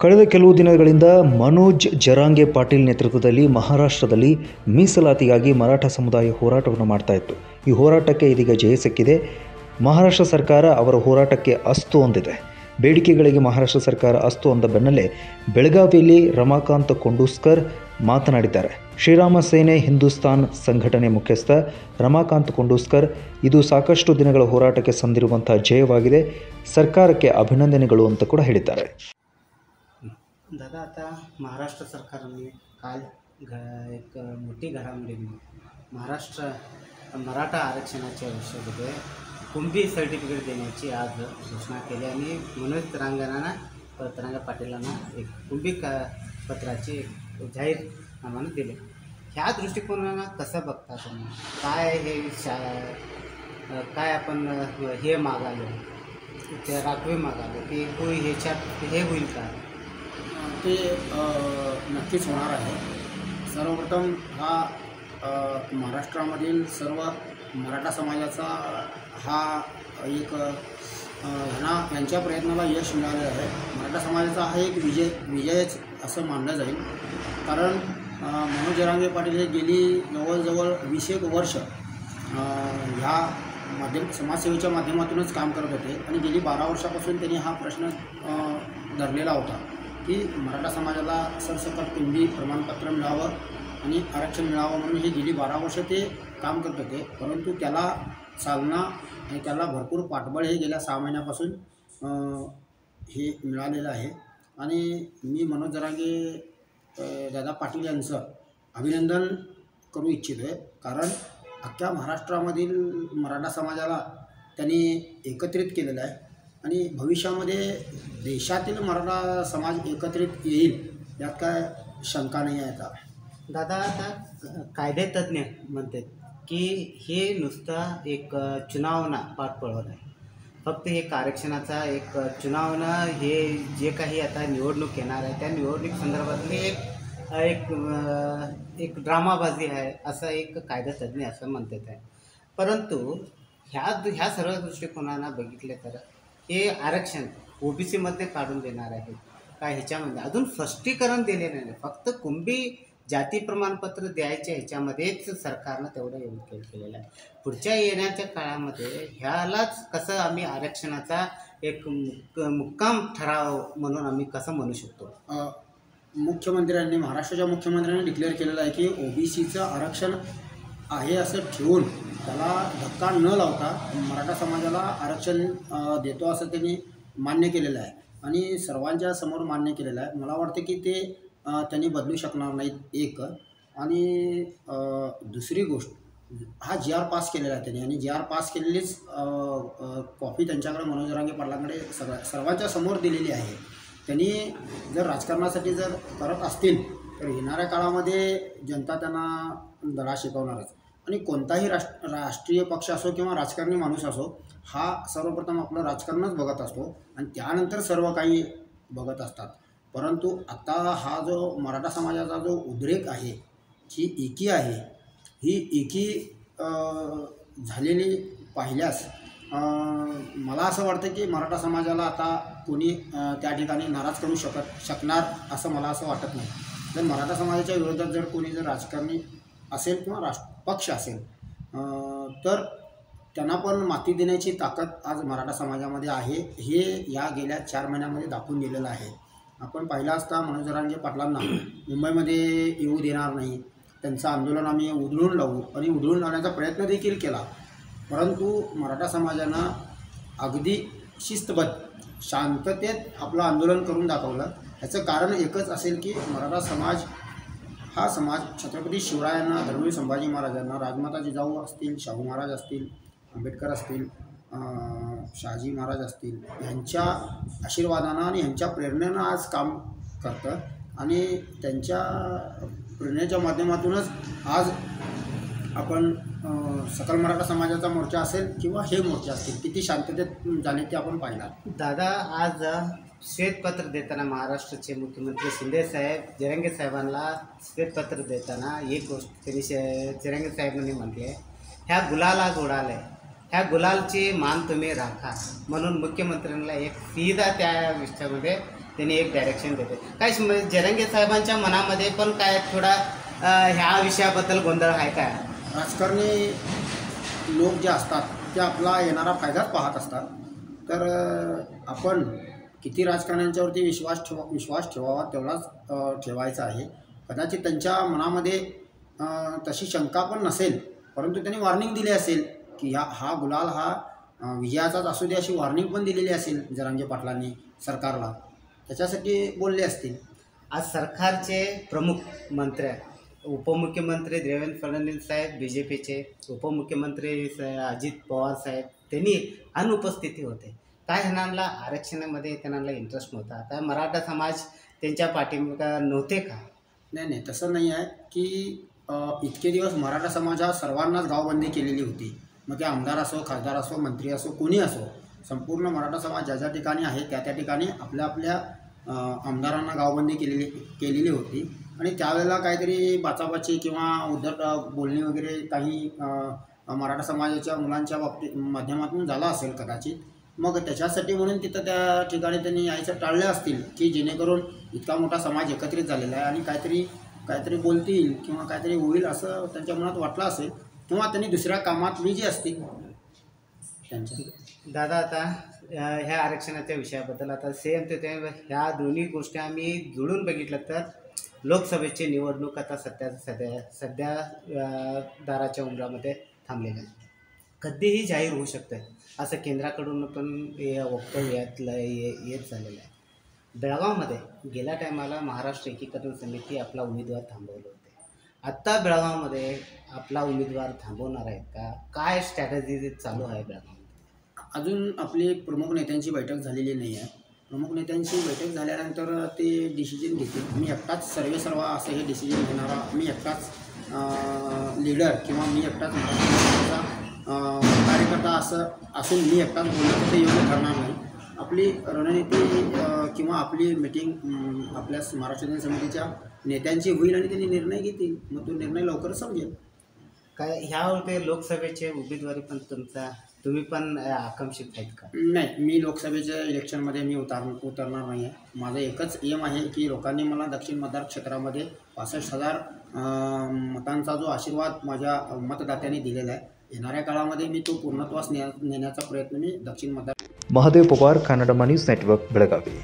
ಕಳೆದ ಕೆಲವು ದಿನಗಳಿಂದ ಮನೋಜ್ ಜರಾಂಗೆ ಪಾಟೀಲ್ ನೇತೃತ್ವದಲ್ಲಿ ಮಹಾರಾಷ್ಟ್ರದಲ್ಲಿ ಮೀಸಲಾತಿಗಾಗಿ ಮರಾಠ ಸಮುದಾಯ ಹೋರಾಟವನ್ನು ಮಾಡ್ತಾ ಇತ್ತು. ಈ ಹೋರಾಟಕ್ಕೆ ಇದೀಗ ಜಯ ಸಿಕ್ಕಿದೆ. ಮಹಾರಾಷ್ಟ್ರ ಸರ್ಕಾರ ಅವರ ಹೋರಾಟಕ್ಕೆ ಅಸ್ತು ಅಂದಿದೆ. ಬೇಡಿಕೆಗಳಿಗೆ ಮಹಾರಾಷ್ಟ್ರ ಸರ್ಕಾರ ಅಸ್ತು ಅಂದ ಬೆನ್ನಲ್ಲೇ ಬೆಳಗಾವಿಯಲ್ಲಿ ರಮಾಕಾಂತ್ ಕೊಂಡೂಸ್ಕರ್ ಮಾತನಾಡಿದ್ದಾರೆ. ಶ್ರೀರಾಮ ಸೇನೆ ಹಿಂದೂಸ್ತಾನ್ ಸಂಘಟನೆ ಮುಖ್ಯಸ್ಥ ರಮಾಕಾಂತ್ ಕೊಂಡೂಸ್ಕರ್, ಇದು ಸಾಕಷ್ಟು ದಿನಗಳ ಹೋರಾಟಕ್ಕೆ ಸಂದಿರುವಂಥ ಜಯವಾಗಿದೆ, ಸರ್ಕಾರಕ್ಕೆ ಅಭಿನಂದನೆಗಳು ಅಂತ ಕೂಡ ಹೇಳಿದ್ದಾರೆ. दादा, आता महाराष्ट्र सरकारने काल एक मोठी घडामोडी महाराष्ट्र मराठा आरक्षणाच्या विषयामध्ये कुणबी सर्टिफिकेट देण्याची आज घोषणा केली आणि मनोज जरांगे पाटीलांना एक कुणबी पत्राची जाहीरनामानं दिले. ह्या दृष्टिकोनानं कसं बघता तुम्ही? काय हे काय आपण हे मागालो, ते राखवे मागालो की ह्याच्यात हे होईल का? ते नक्कीच होणार आहे. सर्वप्रथम हा महाराष्ट्रामधील सर्व मराठा समाजाचा हा एक यांच्या प्रयत्नाला यश मिळाले आहे. मराठा समाजाचा हा एक विजयच असं मानलं जाईल. कारण मनोज जरांगे पाटील हे गेली जवळजवळ 20 वर्ष ह्या समाजसेवेच्या माध्यमातूनच काम करत होते आणि गेली 12 वर्षापासून त्यांनी हा प्रश्न धरलेला होता की मराठा समाजाला सरसकट कुणबी प्रमाणपत्र मिळावं आणि आरक्षण मिळावं म्हणून हे गेली 12 वर्ष ते काम करत होते. परंतु त्याला चालना आणि त्याला भरपूर पाठबळ हे गेल्या 6 महिन्यापासून हे मिळालेलं आहे. आणि मी मनोज जरांगे दादा पाटील यांचं अभिनंदन करू इच्छितो आहे. कारण अख्ख्या महाराष्ट्रामधील मराठा समाजाला त्यांनी एकत्रित केलेलं आहे आणि भविष्यामध्ये देशातील मराठा समाज एकत्रित येईल यात काय शंका नाही आहे. आता दादा, आता कायदेतज्ञ म्हणतात की हे नुसतं एक चुनावना पाठपळवण आहे. फक्त एक आरक्षणाचा एक चुनावना हे जे काही आता निवडणूक येणार आहे त्या निवडणूक संदर्भातली एक ड्रामाबाजी आहे असं एक कायदेतज्ञ असं म्हणतात आहे. परंतु ह्या सर्व दृष्टिकोनानं बघितले तर हे आरक्षण OBCमध्ये काढून देणार आहे का? ह्याच्यामध्ये अजून स्पष्टीकरण दिले नाही. फक्त कुणबी जाती प्रमाणपत्र द्यायच्या ह्याच्यामध्येच सरकारनं तेवढं एवढं केलेलं आहे. पुढच्या येण्याच्या काळामध्ये ह्यालाच कसं आम्ही आरक्षणाचा एक मुक्काम ठराव म्हणून आम्ही कसं म्हणू शकतो? महाराष्ट्राच्या मुख्यमंत्र्यांनी डिक्लेअर केलेलं आहे की OBCचं आरक्षण आहे असं ठेवून त्याला धक्का न लावता मराठा समाजाला आरक्षण देतो असं त्यांनी मान्य केलेलं आहे आणि सर्वांच्या समोर मान्य केलेलं आहे. मला वाटतं की ते त्यांनी बदलू शकणार नाहीत एक. आणि दुसरी गोष्ट, हा GR पास केलेला आहे त्यांनी आणि GR पास केलेलीच कॉपी त्यांच्याकडे मनोज जरांगे पाटलांकडे सर्वांच्या समोर दिलेली आहे. त्यांनी जर राजकारणासाठी जर करत असतील तर येणाऱ्या काळामध्ये जनता त्यांना धडा शिकवणारच. आणि कोणताही राष्ट्रीय पक्ष असो किंवा राजकारणी माणूस असो, हा सर्वप्रथम आपलं राजकारणच बघत असतो आणि त्यानंतर सर्व काही बघत असतात. परंतु आता हा जो मराठा समाजाचा जो उद्रेक आहे, ही एकी आहे, ही एकी झालेली पाहिल्यास मला असं वाटतं की मराठा समाजाला आता कोणी त्या ठिकाणी नाराज करू शकणार असं मला असं वाटत नाही. जर मराठा समाजाच्या विरोधात जर कोणी जर राजकारणी असेल किंवा पक्ष असेल तर त्यांना पण माती देण्याची ताकद आज मराठा समाजामध्ये आहे. हे या गेल्या 4 महिन्यामध्ये दाखवून दिलेलं आहे. आपण पाहिलं असता मनोज जरांगे पाटलांना मुंबईमध्ये येऊ देणार नाही, त्यांचं आंदोलन आम्ही उधळून लावू आणि उधळून लावण्याचा प्रयत्न देखील केला. परंतु मराठा समाजानं अगदी शिस्तबद्ध शांततेत आपलं आंदोलन करून दाखवलं. ह्याचं कारण एकच असेल की मराठा समाज हा समाज छत्रपती शिवरायांना, धर्मवीर संभाजी महाराजांना, राजमाता जिजाऊ असतील, शाहू महाराज असतील, आंबेडकर असतील, शहाजी महाराज असतील, यांच्या आशीर्वादानं आणि यांच्या प्रेरणेनं आज काम करतं आणि त्यांच्या प्रेरणेच्या माध्यमातूनच आज आपण सकल मराठा समाजाचा मोर्चा असेल किंवा हे मोर्चे असतील किती शांततेत झाले ते आपण पाहिला. दादा, आज श्वेतपत्र देताना महाराष्ट्राचे मुख्यमंत्री शिंदेसाहेब जरांगे साहेबांना श्वेतपत्र देताना एक गोष्ट त्यांनी जरांगे साहेबांनी म्हटले, ह्या गुलाला उडाला आहे, ह्या गुलालची मान तुम्ही राखा म्हणून मुख्यमंत्र्यांना एक सीधा त्या विषयामध्ये त्यांनी एक डायरेक्शन देते. काय जरांगे साहेबांच्या मनामध्ये पण काय थोडा ह्या विषयाबद्दल गोंधळ आहे काय? राजकारणी लोक जे असतात ते आपला येणारा फायदाच पाहत असतात. तर आपण किती राजकारण्यांच्यावरती विश्वास ठेवावा तेवढाच ठेवायचा आहे. कदाचित त्यांच्या मनामध्ये तशी शंका पण नसेल, परंतु त्यांनी वॉर्निंग दिली असेल की हा गुलाल हा विजयाचाच असू दे अशी वॉर्निंग पण दिलेली असेल जरांगे पाटलांनी सरकारला, त्याच्यासाठी बोलले असतील. आज सरकारचे प्रमुख मंत्री उपमुख्यमंत्री देवेंद्र फडणवीस साहेब BJPचे, उपमुख्यमंत्री अजित पवार साहेब त्यांनी अनुपस्थिती होते. काय ह्यांना आरक्षणामध्ये त्यांना इंटरेस्ट नव्हता. आता मराठा समाज त्यांच्या पाठीमागे नव्हते का? नाही, तसं नाही आहे की इतके दिवस मराठा समाज हा सर्वांनाच गावबंदी केलेली होती. मग ते आमदार असो, खासदार असो, मंत्री असो, कोणी असो, संपूर्ण मराठा समाज ज्या ज्या ठिकाणी आहे त्या ठिकाणी आपल्या आमदारांना गावबंदी केलेली होती. आणि त्यावेळेला काहीतरी बाचाबाची किंवा उद्धट बोलणी वगैरे काही मराठा समाजाच्या मुलांच्या माध्यमातून झाला असेल कदाचित. मग त्याच्यासाठी म्हणून तिथं त्या ठिकाणी त्यांनी यायचं टाळले असतील की जेणेकरून इतका मोठा समाज एकत्रित झालेला आहे आणि काहीतरी बोलतील किंवा काहीतरी होईल असं त्यांच्या मनात वाटलं असेल, किंवा त्यांनी दुसऱ्या कामात बिझी असतील त्यांच्या. दादा आता ह्या आरक्षणाच्या विषयाबद्दल आता सेम ते ह्या दोन्ही गोष्टी आम्ही जुळून बघितलं तर लोकसभेची निवडणूक आता सध्या दाराच्या उंबरामध्ये थांबलेल्या आहे. कधीही जाहीर होऊ शकतं असं केंद्राकडून पण वक्तव्य येत झालेलं आहे. बेळगावमध्ये गेल्या टायमाला महाराष्ट्र एकीकरण समिती आपला उमेदवार थांबवले होते. आत्ता बेळगावमध्ये आपला उमेदवार थांबवणार आहेत का? काय स्ट्रॅटेजी चालू आहे बेळगावमध्ये? अजून आपली प्रमुख नेत्यांची बैठक झालेली नाही आहे. प्रमुख नेत्यांची बैठक झाल्यानंतर ते डिसिजन घेतील. मी एकटाच सर्व असं हे डिसिजन घेणारा, मी एकटाच लीडर किंवा मी एकटाच महाराष्ट्राचा कार्यकर्ता असून मी एकटाच बोलणं ते योग्य ठरणार नाही. आपली रणनीती किंवा आपली मीटिंग आपल्या महाराष्ट्र समितीच्या नेत्यांची होईल आणि त्यांनी निर्णय घेतील. मग तो निर्णय लवकरच समजेल. काय ह्यावर लोकसभेचे उमेदवारी पण तुम्ही पण आकांक्षित आहेत का? नाही, मी लोकसभेच्या इलेक्शनमध्ये मी उतरणार नाही आहे. माझं एकच एम आहे की लोकांनी मला दक्षिण मतदार क्षेत्रामध्ये 65,000 मतांचा जो आशीर्वाद माझ्या मतदात्यांनी दिलेला आहे, येणाऱ्या काळामध्ये मी तो पूर्णत्वास नेण्याचा प्रयत्न मी दक्षिण मतदार. Mahadev Pawar, Kannada news network, Belagavi.